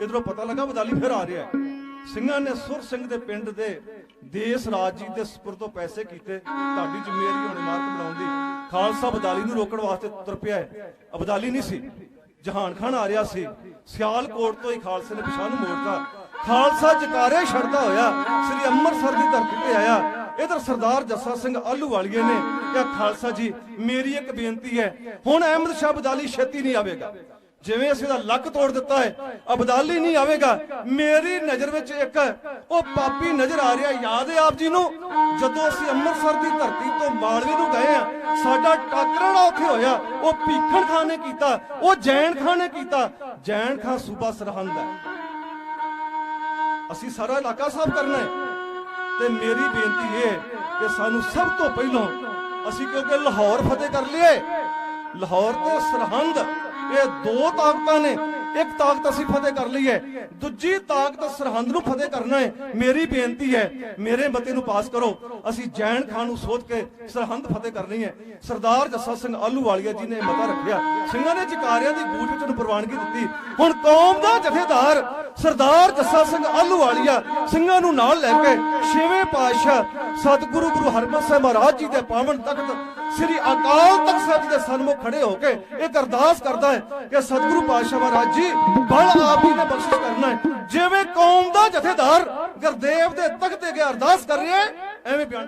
इधरों पता लगा बदाली फिर आ रहा है। ਸਿੰਘਾਂ ने सुर सिंह के पिंड के देश राज जी के सपुरदों पैसे किए ढाडी जिम्मेवारी होने मार्ग बनाने की। खालसा बदाली नूं रोकण वास्ते तुर पिया है। अबदाली नहीं सी, जहान खान आ रहा सी। सियालकोट तो ही खालसे ने पिछां नूं मोड़ता। खालसा जकारे छड़दा होया श्री अमृतसर की धरती ते आया। इधर सरदार जस्सा सिंह आलूवालिए ने कहा, खालसा जी मेरी एक बेनती है, हुण अहमद शाह अबदाली छेती नहीं आवेगा। जिवें असीं दा लक तोड़ दिता है, अबदाली नहीं आवेगा। मेरी नज़र विच एक वो पापी नज़र आ रहा। याद है आप जी नूं जदों असीं अमृतसर की धरती तो मालवे नूं गए आ, साडा टाकरा उत्थे होया। वो भीखण खां ने कीता, वो जैन खां ने कीता। जैन खां सूबा सरहंद है, असीं सारा इलाका साफ करना है। ते मेरी बेनती है कि सानू सब तो पहलों असीं क्योंकि लाहौर फतेह कर लिए, लाहौर ते सरहंद ये दो ताकतां ने। एक ताकत असीं फतेह कर ली है, दूजी ताकत सरहंद नूं फतेह करना है। मेरी बेनती है मेरे मते नूं पास करो, असीं जैन खां नूं सोच के सरहंद फतेह करनी है। सरदार जस्सा सिंह आलूवालिया जी ने मता रखिया, ਸਿੰਘਾਂ ने जकारियां दी गूंज विच प्रवानगी दित्ती। हुण कौम दा जथेदार सरदार जस्सा सिंह आलूवालिया ਸਿੰਘਾਂ ਨੂੰ ਨਾਲ ਲੈ ਕੇ ਛੇਵੇਂ ਪਾਤਸ਼ਾਹ सतगुरु गुरु हरमंदर साहिब महाराज जी के पावन तख्त श्री अकाल तख्त साहिब जी के सन्मुख खड़े होके एक अरदास करता है कि सतगुरु पातशाह महाराज जी बल आप ही ने बख्शिश करना है। जिवें कौम दा जथेदार गुरदेव दे तख्त ते अरदास कर रहे हैं एवें बयान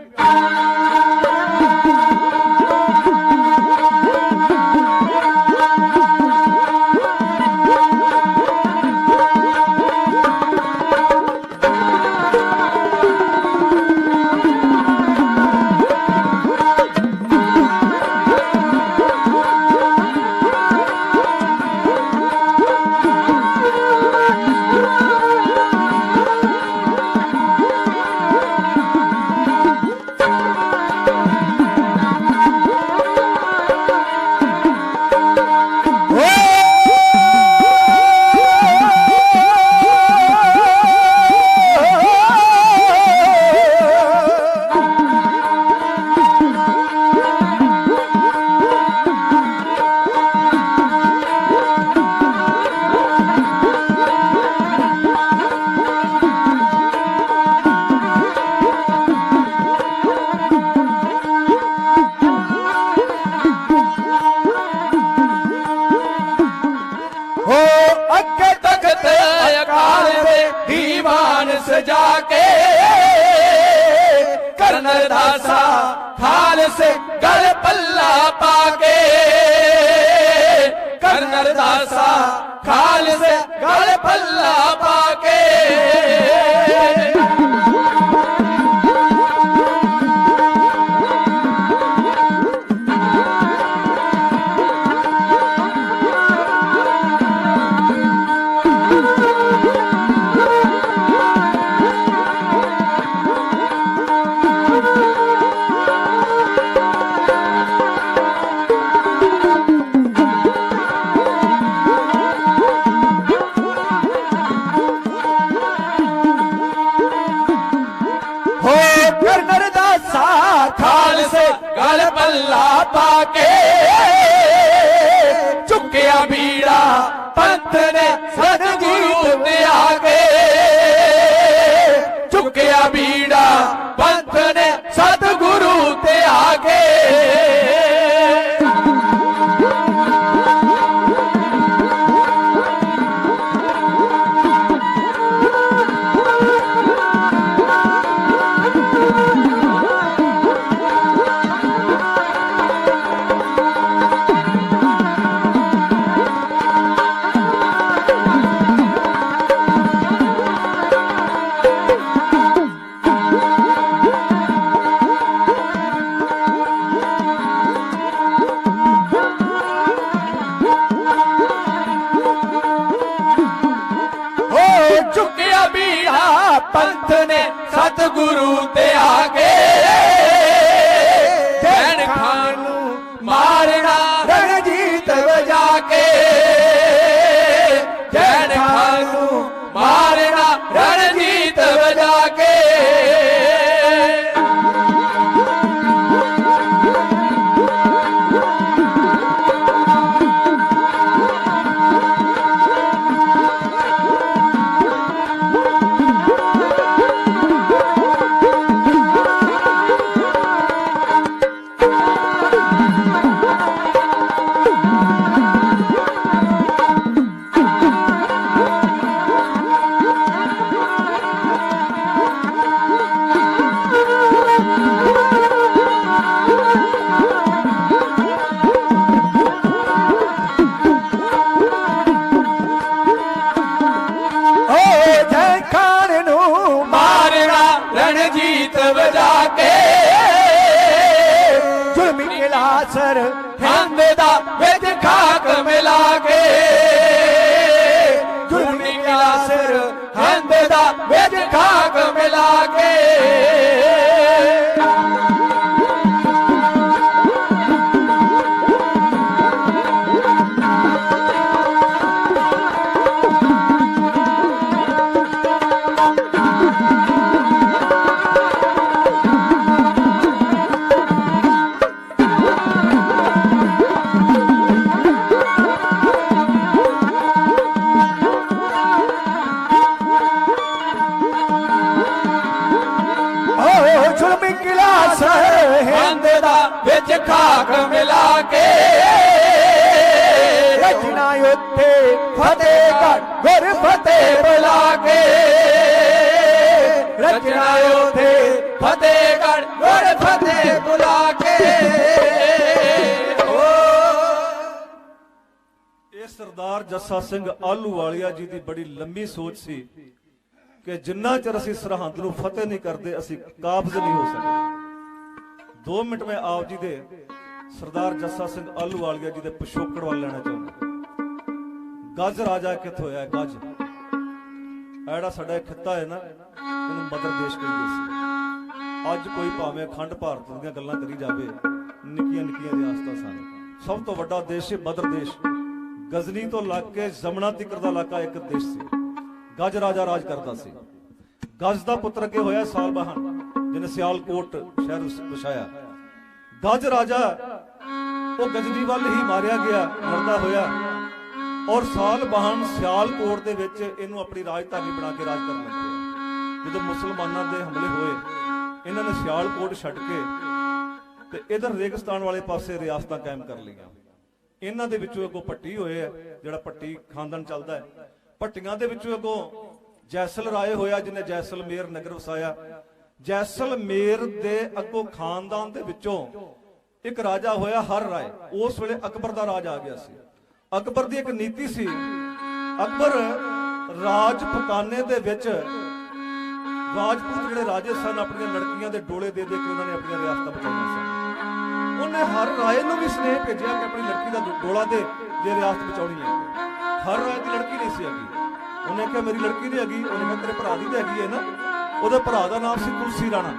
वजा के जुल्मी किला सरहंद दा विच खाक मिला के जुल्मी किला सरहंद दा विच खाक मिला के विच खाक मिला के रचना उत्थे फतेहगढ़ गुर फतेह बुला के रचना उत्थे फतेहगढ़ गुर फतेह बुला के सरदार जस्सा सिंह आलूवालिया जी की बड़ी लंबी सोच सी कि जिन्ना चਿਰ ਅਸੀਂ ਸਰਹੰਦ ਨੂੰ ਫਤਿਹ ਨਹੀਂ ਕਰਦੇ ਅਸੀਂ ਕਾਬਜ਼ नहीं हो सकते। 2 ਮਿੰਟ ਮੈਂ ਆਪ ਜੀ ਦੇ ਸਰਦਾਰ ਜੱਸਾ ਸਿੰਘ ਆਲੂਵਾਲੀਆ ਜੀ ਦੇ ਪਿਛੋਕੜ ਵੱਲ ਲੈਣਾ ਚਾਹੁੰਦਾ। ਗੱਜ ਰਾਜਾ ਕਿੱਥੋਂ ਹੋਇਆ? ਗੱਜ ਐੜਾ ਸਾਡਾ ਖਿੱਤਾ ਹੈ ਨਾ, ਇਹਨੂੰ ਮਦਰ ਦੇਸ਼ ਕਹਿੰਦੇ ਸੀ। ਅੱਜ ਕੋਈ ਭਾਵੇਂ ਅਖੰਡ ਭਾਰਤ ਦੀਆਂ ਗੱਲਾਂ ਕਰੀ ਜਾਵੇ, ਨਿੱਕੀਆਂ ਨਿੱਕੀਆਂ ਰਿਆਸਤਾਂ ਸਨ। ਸਭ ਤੋਂ ਵੱਡਾ ਦੇਸ਼ ਹੈ ਮਦਰ ਦੇਸ਼। ਗਜ਼ਨੀ ਤੋਂ ਲੱਗ ਕੇ ਜਮਨਾ ਤੀਕਰ ਦਾ ਇਲਾਕਾ ਇੱਕ ਦੇਸ਼ ਸੀ। ਗੱਜ ਰਾਜਾ ਰਾਜ ਕਰਦਾ ਸੀ। ਗੱਜ ਦਾ ਪੁੱਤਰ ਅੱਗੇ ਹੋਇਆ ਸਾਲਬਹਾਨ, ਜਿਹਨੇ ਸਿਆਲਕੋਟ ਸ਼ਹਿਰ ਵਸਾਇਆ। ਗੱਜ ਰਾਜਾ ਉਹ ਗਜਨੀ ਵੱਲ ਹੀ ਮਾਰਿਆ ਗਿਆ, ਮਰਦਾ ਹੋਇਆ। ਔਰ ਸਾਲਬਹਾਨ ਸਿਆਲਕੋਟ ਦੇ ਵਿੱਚ ਇਹਨੂੰ ਆਪਣੀ ਰਾਜਧਾਨੀ ਬਣਾ ਕੇ ਰਾਜ ਕਰਨ ਲੱਗੇ। ਜਦੋਂ ਮੁਸਲਮਾਨਾਂ ਦੇ ਹਮਲੇ ਹੋਏ, ਇਹਨਾਂ ਨੇ ਸਿਆਲਕੋਟ ਛੱਡ ਕੇ ਤੇ ਇਧਰ ਰੇਗਿਸਤਾਨ ਵਾਲੇ ਪਾਸੇ ਰਿਆਸਤਾਂ ਕਾਇਮ ਕਰ ਲਈਆਂ। ਇਹਨਾਂ ਦੇ ਵਿੱਚੋਂ ਅੱਗੋਂ ਪੱਟੀ ਹੋਏ ਆ, ਜਿਹੜਾ ਪੱਟੀ ਖਾਨਦਾਨ ਚੱਲਦਾ ਹੈ। ਭੱਟੀਆਂ ਦੇ ਵਿੱਚੋਂ ਅੱਗੋਂ ਜੈਸਲ ਰਾਏ ਹੋਇਆ, ਜਿਹਨੇ ਜੈਸਲਮੇਰ ਨਗਰ ਵਸਾਇਆ। ਜੈਸਲਮੇਰ ਦੇ ਅੱਗੋਂ ਖਾਨਦਾਨ ਦੇ ਵਿੱਚੋਂ ਇੱਕ ਰਾਜਾ ਹੋਇਆ ਹਰ ਰਾਏ। ਉਸ ਵੇਲੇ ਅਕਬਰ ਦਾ ਰਾਜ ਆ ਗਿਆ ਸੀ। ਅਕਬਰ ਦੀ ਇੱਕ ਨੀਤੀ ਸੀ, ਅਕਬਰ ਰਾਜ ਪਕਾਨੇ ਦੇ ਵਿੱਚ ਰਾਜਪੂਤ ਜਿਹੜੇ ਰਾਜੇ ਸਨ, ਆਪਣੀਆਂ ਲੜਕੀਆਂ ਦੇ ਡੋਲੇ ਦੇ ਦੇ ਕੇ ਉਹਨਾਂ ਨੇ ਆਪਣੀਆਂ ਰਿਆਸਤਾਂ ਬਚਾਈਆਂ ਸਨ। ਉਹਨੇ ਹਰ ਰਾਏ ਨੂੰ ਵੀ ਸਨੇਹ ਭੇਜਿਆ ਕਿ ਆਪਣੀ ਲੜਕੀ ਦਾ ਡੋਲਾ ਦੇ ਜੇ ਰਿਆਸਤ ਬਚਾਉਣੀ ਹੈ। ਹਰ ਰਾਏ ਦੀ ਲੜਕੀ ਨਹੀਂ ਸੀ ਹੈਗੀ। ਉਹਨੇ ਕਿਹਾ ਮੇਰੀ ਲੜਕੀ ਨਹੀਂ ਹੈਗੀ। ਉਹਨੇ ਕਿਹਾ ਤੇਰੇ ਭਰਾ ਦੀ ਤਾਂ ਹੈਗੀ ਹੈ ਨਾ। ਉਹਦੇ ਭਰਾ ਦਾ ਨਾਮ ਸੀ ਤੁਲਸੀ ਰਾਣਾ।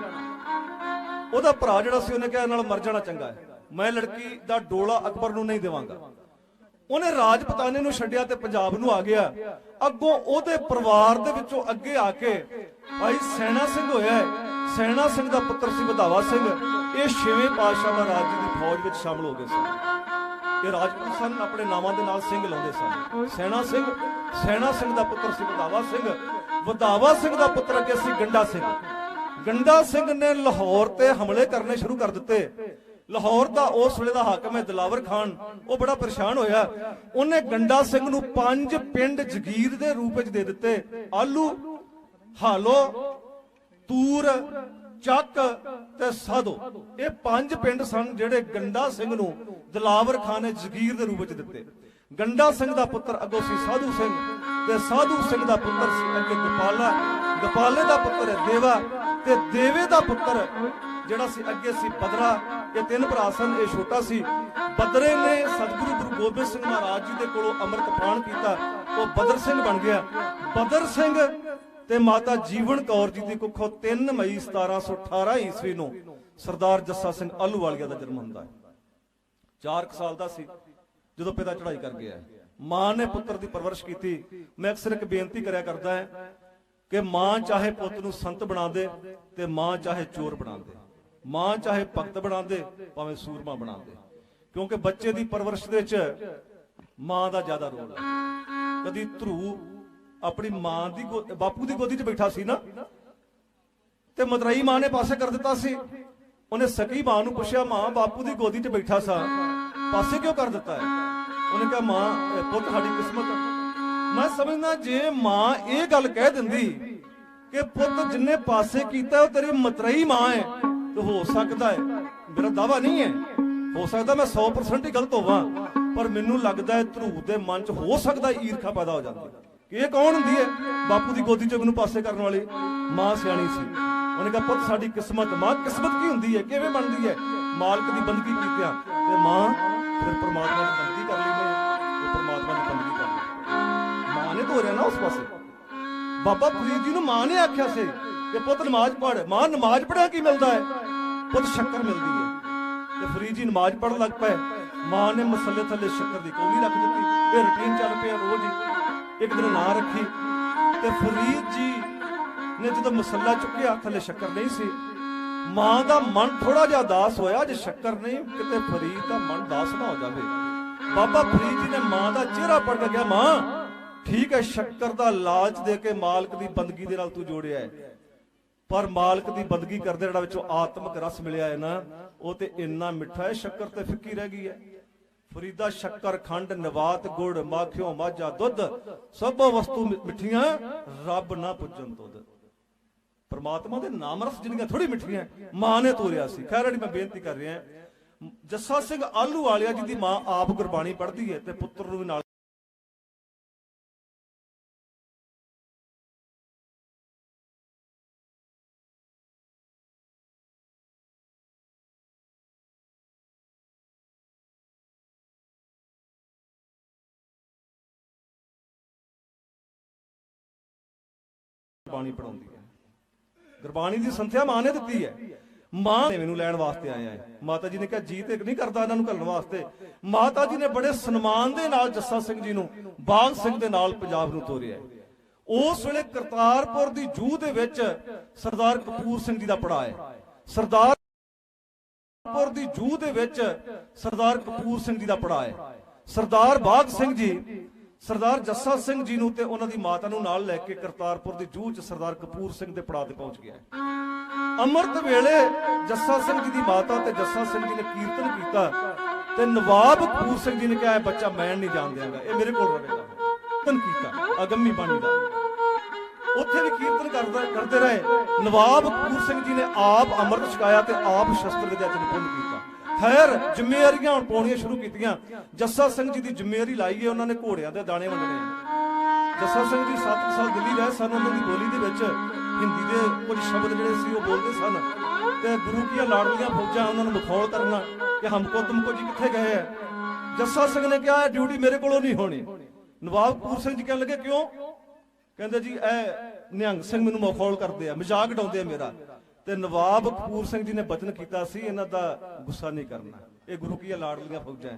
ਉਹਦਾ ਭਰਾ ਜਿਹੜਾ ਸੀ ਉਹਨੇ ਕਿਹਾ ਨਾਲ ਮਰ ਜਾਣਾ ਚੰਗਾ ਹੈ, ਮੈਂ ਲੜਕੀ ਦਾ ਡੋਲਾ ਅਕਬਰ ਨੂੰ ਨਹੀਂ ਦੇਵਾਂਗਾ। ਉਹਨੇ ਰਾਜਪਤਾਨੇ ਨੂੰ ਛੱਡਿਆ ਤੇ ਪੰਜਾਬ ਨੂੰ ਆ ਗਿਆ। ਅੱਗੋਂ ਉਹਦੇ ਪਰਿਵਾਰ ਦੇ ਵਿੱਚੋਂ ਅੱਗੇ ਆ ਕੇ ਭਾਈ ਸੈਣਾ ਸਿੰਘ ਹੋਇਆ। ਸੈਣਾ ਸਿੰਘ ਦਾ ਪੁੱਤਰ ਸੀ ਵਧਾਵਾ ਸਿੰਘ। ਇਹ 6ਵੇਂ ਪਾਤਸ਼ਾਹ ਮਹਾਰਾਜ ਜੀ ਦੀ ਫੌਜ ਵਿੱਚ ਸ਼ਾਮਲ ਹੋ ਗਏ ਸਨ। ਇਹ ਰਾਜਪੂਤ ਸਨ, ਆਪਣੇ ਨਾਵਾਂ ਦੇ ਨਾਲ ਸਿੰਘ ਲਾਉਂਦੇ ਸਨ। ਸੈਣਾ ਸਿੰਘ ਦਾ ਪੁੱਤਰ ਸੀ ਵਧਾਵਾ ਸਿੰਘ। ਵਧਾਵਾ ਸਿੰਘ ਦਾ ਪੁੱਤਰ ਅੱਗੇ ਸੀ ਗੰਡਾ ਸਿੰਘ। ਗੰਡਾ ਸਿੰਘ ਨੇ ਲਾਹੌਰ ਤੇ ਹਮਲੇ ਕਰਨੇ ਸ਼ੁਰੂ ਕਰ ਦਿੱਤੇ। ਲਾਹੌਰ ਦਾ ਉਸ ਵੇਲੇ ਦਾ ਹਾਕਮ ਹੈ ਦਿਲਾਵਰ ਖਾਨ, ਉਹ ਬੜਾ ਪਰੇਸ਼ਾਨ ਹੋਇਆ। ਉਹਨੇ ਗੰਡਾ ਸਿੰਘ ਨੂੰ 5 ਪਿੰਡ ਜ਼ਗੀਰ ਦੇ ਰੂਪ ਵਿੱਚ ਦੇ ਦਿੱਤੇ। ਆਲੂ, ਹਾਲੋ, ਤੂਰ, ਚੱਕ ਤੇ ਸਾਧੋ। ਇਹ 5 ਪਿੰਡ ਸਨ ਜਿਹੜੇ ਗੰਡਾ ਸਿੰਘ ਨੂੰ ਦਿਲਾਵਰ ਖਾਨ ਨੇ ਜ਼ਗੀਰ ਦੇ ਰੂਪ ਵਿੱਚ ਦਿੱਤੇ। ਗੰਡਾ ਸਿੰਘ ਦਾ ਪੁੱਤਰ ਅੱਗੋਂ ਸੀ ਸਾਧੂ ਸਿੰਘ, ਤੇ ਸਾਧੂ ਸਿੰਘ ਦਾ ਪੁੱਤਰ ਸੀ ਅੱਗੇ ਗੋਪਾਲਾ। ਗੋਪਾਲੇ ਦਾ ਪੁੱਤਰ ਹੈ ਦੇਵਾ, ਤੇ ਦੇਵੇ ਦਾ ਪੁੱਤਰ ਜਿਹੜਾ ਸੀ ਅੱਗੇ ਸੀ ਬਦਰਾ। ਇਹ 3 ਭਰਾ ਸਨ, ਇਹ ਛੋਟਾ ਸੀ। ਬਦਰੇ ਨੇ ਸਤਿਗੁਰੂ ਗੁਰੂ ਗੋਬਿੰਦ ਸਿੰਘ ਮਹਾਰਾਜ ਜੀ ਦੇ ਕੋਲੋਂ ਅੰਮ੍ਰਿਤ ਪਾਨ ਕੀਤਾ, ਉਹ ਬਦਰ ਸਿੰਘ ਬਣ ਗਿਆ। ਬਦਰ ਸਿੰਘ ਤੇ ਮਾਤਾ ਜੀਵਨ ਕੌਰ ਜੀ ਦੀ ਕੁੱਖੋਂ 3 ਮਈ 1718 ਈਸਵੀ ਨੂੰ ਸਰਦਾਰ ਜੱਸਾ ਸਿੰਘ ਆਲੂਵਾਲੀਆ ਦਾ ਜਨਮ ਹੁੰਦਾ ਹੈ। 4 ਸਾਲ ਦਾ ਸੀ ਜਦੋਂ ਪਿਤਾ ਚੜ੍ਹਾਈ ਕਰ ਗਿਆ। ਮਾਂ ਨੇ ਪੁੱਤਰ ਦੀ ਪਰਵਰਿਸ਼ ਕੀਤੀ। ਮੈਂ ਅਕਸਰ ਇੱਕ ਬੇਨਤੀ ਕਰਿਆ ਕਰਦਾ ਹੈ ਕਿ ਮਾਂ ਚਾਹੇ ਪੁੱਤ ਨੂੰ ਸੰਤ ਬਣਾ ਦੇ ਤੇ ਮਾਂ ਚਾਹੇ ਚੋਰ ਬਣਾ ਦੇ, ਮਾਂ ਚਾਹੇ ਭਗਤ ਬਣਾ ਦੇ ਭਾਵੇਂ ਸੂਰਮਾ ਬਣਾ ਦੇ, ਕਿਉਂਕਿ ਬੱਚੇ ਦੀ ਪਰਵਰਿਸ਼ ਦੇ ਵਿੱਚ ਮਾਂ ਦਾ ਜ਼ਿਆਦਾ ਰੋਲ ਹੈ। ਕਦੀ ਧਰੂ ਆਪਣੀ ਮਾਂ ਦੀ ਬਾਪੂ ਦੀ ਗੋਦੀ 'ਚ ਬੈਠਾ ਸੀ ਨਾ, ਤੇ ਮਤਰਈ ਮਾਂ ਨੇ ਪਾਸੇ ਕਰ ਦਿੱਤਾ ਸੀ। ਉਹਨੇ ਸਕੀ ਮਾਂ ਨੂੰ ਪੁੱਛਿਆ, ਮਾਂ ਬਾਪੂ ਦੀ ਗੋਦੀ 'ਚ ਬੈਠਾ ਸਾਂ, ਪਾਸੇ ਕਿਉਂ ਕਰ ਦਿੱਤਾ ਹੈ? ਉਹਨੇ ਕਿਹਾ, ਮਾਂ ਪੁੱਤ ਸਾਡੀ ਕਿਸਮਤ। ਮੈਂ ਸਮਝਦਾ ਜੇ ਮਾਂ ਇਹ ਗੱਲ ਕਹਿ ਦਿੰਦੀ ਕਿ ਪੁੱਤ ਜਿੰਨੇ ਪਾਸੇ ਕੀਤਾ ਉਹ ਤੇਰੀ ਮਤਰਈ ਮਾਂ ਹੈ, ਤੇ ਹੋ ਸਕਦਾ ਹੈ, ਮੇਰਾ ਦਾਵਾ ਨਹੀਂ ਹੈ, ਹੋ ਸਕਦਾ ਮੈਂ 100% ਹੀ ਗਲਤ ਹੋਵਾਂ, ਪਰ ਮੈਨੂੰ ਲੱਗਦਾ ਹੈ ਧਰੂ ਦੇ ਮਨ 'ਚ ਹੋ ਸਕਦਾ ਈਰਖਾ ਪੈਦਾ ਹੋ ਜਾਂਦੀ ਕਿ ਇਹ ਕੌਣ ਹੁੰਦੀ ਹੈ ਬਾਪੂ ਦੀ ਗੋਦੀ 'ਚ ਮੈਨੂੰ ਪਾਸੇ ਕਰਨ ਵਾਲੀ। ਮਾਂ ਸਿਆਣੀ ਸੀ, ਉਹਨੇ ਕਿਹਾ ਪੁੱਤ ਸਾਡੀ ਕਿਸਮਤ। ਮਾਂ ਕਿਸਮਤ ਕੀ ਹੁੰਦੀ ਹੈ, ਕਿਵੇਂ ਬਣਦੀ ਹੈ? ਮਾਲਕ ਦੀ ਬੰਦਗੀ ਕੀਤਿਆਂ। ਤੇ ਮਾਂ ਫਿਰ ਪਰਮਾਤਮਾ ਦੀ ਬੰਦਗੀ ਕਰ ਲਈ ਨੇ, ਉਹ ਪਰਮਾਤਮਾ ਦੀ ਬੰਦਗੀ ਕਰ ਲਈ। ਮਾਂ ਨੇ ਤੋਰਿਆ ਨਾ ਉਸ ਪਾਸੇ। ਬਾਬਾ ਫਰੀਦ ਜੀ ਨੂੰ ਮਾਂ ਨੇ ਆਖਿਆ ਸੀ ਕਿ ਪੁੱਤ ਨਮਾਜ਼ ਪੜ੍ਹ। ਮਾਂ ਨਮਾਜ਼ ਪੜ੍ਹਿਆ ਕੀ ਮਿਲਦਾ ਹੈ? ਪੁੱਤ ਸ਼ੱਕਰ ਮਿਲਦੀ ਹੈ। ਤੇ ਫਰੀਦ ਜੀ ਨਮਾਜ਼ ਪੜ੍ਹਨ ਲੱਗ ਪਏ। ਮਾਂ ਨੇ ਮਸੱਲੇ ਥੱਲੇ ਸ਼ੱਕਰ ਦੀ ਕੌਲੀ ਰੱਖ ਦਿੱਤੀ। ਇਹ ਰੁਟੀਨ ਚੱਲ ਪਿਆ ਰੋਜ਼ ਹੀ। ਇੱਕ ਦਿਨ ਨਾ ਰੱਖੀ ਤੇ ਫਰੀਦ ਜੀ ਨੇ ਜਦੋਂ ਮਸੱਲਾ ਚੁੱਕਿਆ ਥੱਲੇ ਸ਼ੱਕਰ ਨਹੀਂ ਸੀ। ਮਾਂ ਦਾ ਮਨ ਥੋੜਾ ਜਿਹਾ ਉਦਾਸ ਹੋਇਆ, ਜੇ ਸ਼ੱਕਰ ਨਹੀਂ ਕਿਤੇ ਫਰੀਦ ਦਾ ਮਨ ਉਦਾਸ ਨਾ ਹੋ ਜਾਵੇ। ਬਾਬਾ ਫਰੀਦ ਜੀ ਨੇ ਮਾਂ ਦਾ ਚਿਹਰਾ ਪੜ੍ਹ ਕੇ ਕਿਹਾ, ਮਾਂ ਠੀਕ ਹੈ, ਸ਼ੱਕਰ ਦਾ ਲਾਲਚ ਦੇ ਕੇ ਮਾਲਕ ਦੀ ਬੰਦਗੀ ਦੇ ਨਾਲ ਤੂੰ ਜੋੜਿਆ ਹੈ, ਪਰ ਮਾਲਕ ਦੀ ਬੰਦਗੀ ਕਰਦੇ ਜਿਹੜਾ ਵਿੱਚੋਂ ਆਤਮਿਕ ਰਸ ਮਿਲਿਆ ਹੈ ਨਾ, ਉਹ ਤੇ ਇੰਨਾ ਮਿੱਠਾ ਹੈ, ਸ਼ੱਕਰ ਤੇ ਫਿੱਕੀ ਰਹਿ ਗਈ ਹੈ। ਫਰੀਦਾ ਸ਼ੱਕਰ ਖੰਡ ਨਵਾਤ ਗੁੜ ਮਾਖਿਓ ਮਾਝਾ ਦੁੱਧ ਸਭੋ ਵਸਤੂ ਮਿੱਠੀਆਂ ਰੱਬ ਨਾ ਪੁੱਜਣ ਤੁਧ। ਪਰਮਾਤਮਾ ਦੇ ਨਾਮ ਰਸ ਜਿੰਨੀਆਂ ਥੋੜੀ ਮਿੱਠੀਆਂ ਮਾਂ ਨੇ ਤੋਰਿਆ ਸੀ। ਖੈਰ ਜਿਹੜੀ ਮੈਂ ਬੇਨਤੀ ਕਰ ਰਿਹਾ, ਜੱਸਾ ਸਿੰਘ ਆਲੂ ਵਾਲਿਆ ਜੀ ਦੀ ਮਾਂ ਆਪ ਗੁਰਬਾਣੀ ਪੜ੍ਹਦੀ ਹੈ ਤੇ ਪੁੱਤਰ ਨੂੰ ਵੀ ਨਾਲ ਗੁਰਬਾਣੀ ਪੜਾਉਂਦੀ ਹੈ। ਗੁਰਬਾਣੀ ਦੀ ਸੰਥਿਆ ਮਾਂ ਨੇ ਦਿੱਤੀ ਹੈ। ਮਾਂ ਨੇ ਮੈਨੂੰ ਲੈਣ ਵਾਸਤੇ ਆਇਆ ਹੈ। ਮਾਤਾ ਜੀ ਨੇ ਕਿਹਾ ਜੀ ਤੇ ਨਹੀਂ ਕਰਦਾ ਇਹਨਾਂ ਨੂੰ ਘੱਲਣ ਵਾਸਤੇ। ਮਾਤਾ ਜੀ ਨੇ ਬੜੇ ਸਨਮਾਨ ਦੇ ਨਾਲ ਜੱਸਾ ਸਿੰਘ ਜੀ ਨੂੰ ਬਾਗ ਸਿੰਘ ਦੇ ਨਾਲ ਪੰਜਾਬ ਨੂੰ ਤੋਰਿਆ। ਉਸ ਵੇਲੇ ਕਰਤਾਰਪੁਰ ਦੀ ਜੂਹ ਦੇ ਵਿੱਚ ਸਰਦਾਰ ਕਪੂਰ ਸਿੰਘ ਜੀ ਦਾ ਪੜਾਅ ਹੈ। ਸਰਦਾਰਪੁਰ ਦੀ ਜੂਹ ਦੇ ਵਿੱਚ ਸਰਦਾਰ ਕਪੂਰ ਸਿੰਘ ਜੀ ਦਾ ਪੜਾਅ ਹੈ। ਸਰਦਾਰ ਬਾਗ ਸਿੰਘ ਜੀ ਸਰਦਾਰ ਜੱਸਾ ਸਿੰਘ ਜੀ ਨੂੰ ਤੇ ਉਹਨਾਂ ਦੀ ਮਾਤਾ ਨੂੰ ਨਾਲ ਲੈ ਕੇ ਕਰਤਾਰਪੁਰ ਦੀ ਜੂਹ 'ਚ ਸਰਦਾਰ ਕਪੂਰ ਸਿੰਘ ਦੇ ਪੜਾਅ ਤੇ ਪਹੁੰਚ ਗਿਆ। ਅੰਮ੍ਰਿਤ ਵੇਲੇ ਜੱਸਾ ਸਿੰਘ ਜੀ ਦੀ ਮਾਤਾ ਤੇ ਜੱਸਾ ਸਿੰਘ ਜੀ ਨੇ ਕੀਰਤਨ ਕੀਤਾ ਤੇ ਨਵਾਬ ਕਪੂਰ ਸਿੰਘ ਜੀ ਨੇ ਕਿਹਾ, ਬੱਚਾ ਮੈਂ ਨਹੀਂ ਜਾਣ ਦਿਆਂਗਾ, ਇਹ ਮੇਰੇ ਕੋਲ ਰਹੇਗਾ। ਕੀਰਤਨ ਕੀਤਾ ਅਗੰਮੀ ਬਾਣੀ ਦਾ, ਉੱਥੇ ਵੀ ਕੀਰਤਨ ਕਰਦੇ ਰਹੇ। ਨਵਾਬ ਕਪੂਰ ਸਿੰਘ ਜੀ ਨੇ ਆਪ ਅੰਮ੍ਰਿਤ ਛਕਾਇਆ ਤੇ ਆਪ ਸ਼ਸਤਰ ਵਿਦਿਆ 'ਚ ਨਿਪੁੰਨ ਕੀਤਾ। ਖੈਰ ਜ਼ਿੰਮੇਵਾਰੀਆਂ ਹੁਣ ਪਾਉਣੀਆਂ ਸ਼ੁਰੂ ਕੀਤੀਆਂ। ਜੱਸਾ ਸਿੰਘ ਜੀ ਦੀ ਜ਼ਿੰਮੇਵਾਰੀ ਲਾਈ ਹੈ, ਉਹਨਾਂ ਨੇ ਘੋੜਿਆਂ ਦੇ ਦਾਣੇ ਵੰਡਣੇ। ਜੱਸਾ ਸਿੰਘ ਜੀ 7 ਸਾਲ ਦਿੱਲੀ ਰਹੇ ਸਨ। ਉਹਨਾਂ ਦੀ ਬੋਲੀ ਦੇ ਵਿੱਚ ਹਿੰਦੀ ਦੇ ਕੁਝ ਸ਼ਬਦ ਜਿਹੜੇ ਸੀ ਉਹ ਬੋਲਦੇ ਸਨ ਤੇ ਗੁਰੂ ਕੀਆਂ ਲਾਡਲੀਆਂ ਫੌਜਾਂ ਉਹਨਾਂ ਨੂੰ ਮਖੌਲ ਕਰਨਾ ਕਿ ਹਮਕੋ ਤੁਮਕੋ ਜੀ ਕਿੱਥੇ ਗਏ ਹੈ। ਜੱਸਾ ਸਿੰਘ ਨੇ ਕਿਹਾ, ਇਹ ਡਿਊਟੀ ਮੇਰੇ ਕੋਲੋਂ ਨਹੀਂ ਹੋਣੀ। ਨਵਾਬ ਕਪੂਰ ਸਿੰਘ ਜੀ ਕਹਿਣ ਲੱਗੇ, ਕਿਉਂ? ਕਹਿੰਦੇ ਜੀ ਇਹ ਨਿਹੰਗ ਸਿੰਘ ਮੈਨੂੰ ਮਖੌਲ ਕਰਦੇ ਆ, ਮਜ਼ਾਕ ਉਡਾਉਂਦੇ ਆ ਮੇਰਾ। ਤੇ ਨਵਾਬ ਕਪੂਰ ਸਿੰਘ ਜੀ ਨੇ ਬਚਨ ਕੀਤਾ ਸੀ, ਇਹਨਾਂ ਦਾ ਗੁੱਸਾ ਨਹੀਂ ਕਰਨਾ, ਇਹ ਗੁਰੂ ਕੀਆਂ ਲਾਡਲੀਆਂ ਫੌਜਾਂ,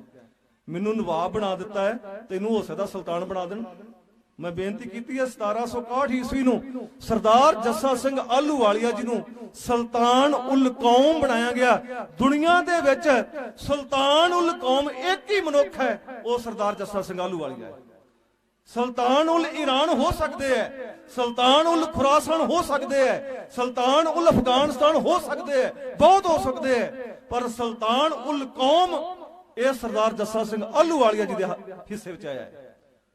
ਮੈਨੂੰ ਨਵਾਬ ਬਣਾ ਦਿੱਤਾ ਹੈ, ਤੈਨੂੰ ਹੋ ਸਕਦਾ ਸੁਲਤਾਨ ਬਣਾ ਦੇਣ। ਮੈਂ ਬੇਨਤੀ ਕੀਤੀ ਹੈ 1761 ਈਸਵੀ ਨੂੰ ਸਰਦਾਰ ਜੱਸਾ ਸਿੰਘ ਆਹਲੂਵਾਲੀਆ ਜੀ ਨੂੰ ਸੁਲਤਾਨ ਉਲ ਕੌਮ ਬਣਾਇਆ ਗਿਆ। ਦੁਨੀਆ ਦੇ ਵਿੱਚ ਸੁਲਤਾਨ ਉਲ ਕੌਮ ਇੱਕ ਹੀ ਮਨੁੱਖ ਹੈ, ਉਹ ਸਰਦਾਰ ਜੱਸਾ ਸਿੰਘ ਆਹਲੂਵਾਲੀਆ ਹੈ। ਸੁਲਤਾਨ ਉਲ ਈਰਾਨ ਹੋ ਸਕਦੇ ਹੈ, ਸੁਲਤਾਨ ਉਲ ਖੁਰਾਸਾਨ ਹੋ ਸਕਦੇ ਹੈ, ਸੁਲਤਾਨ ਉਲ ਅਫਗਾਨਿਸਤਾਨ ਹੋ ਸਕਦੇ ਹੈ, ਬਹੁਤ ਹੋ ਸਕਦੇ ਹੈ, ਪਰ ਸੁਲਤਾਨ ਉਲ ਕੌਮ ਇਹ ਸਰਦਾਰ ਜੱਸਾ ਸਿੰਘ ਆਹਲੂਵਾਲੀਆ ਜੀ ਦੇ ਹਿੱਸੇ ਵਿੱਚ ਆਇਆ ਹੈ।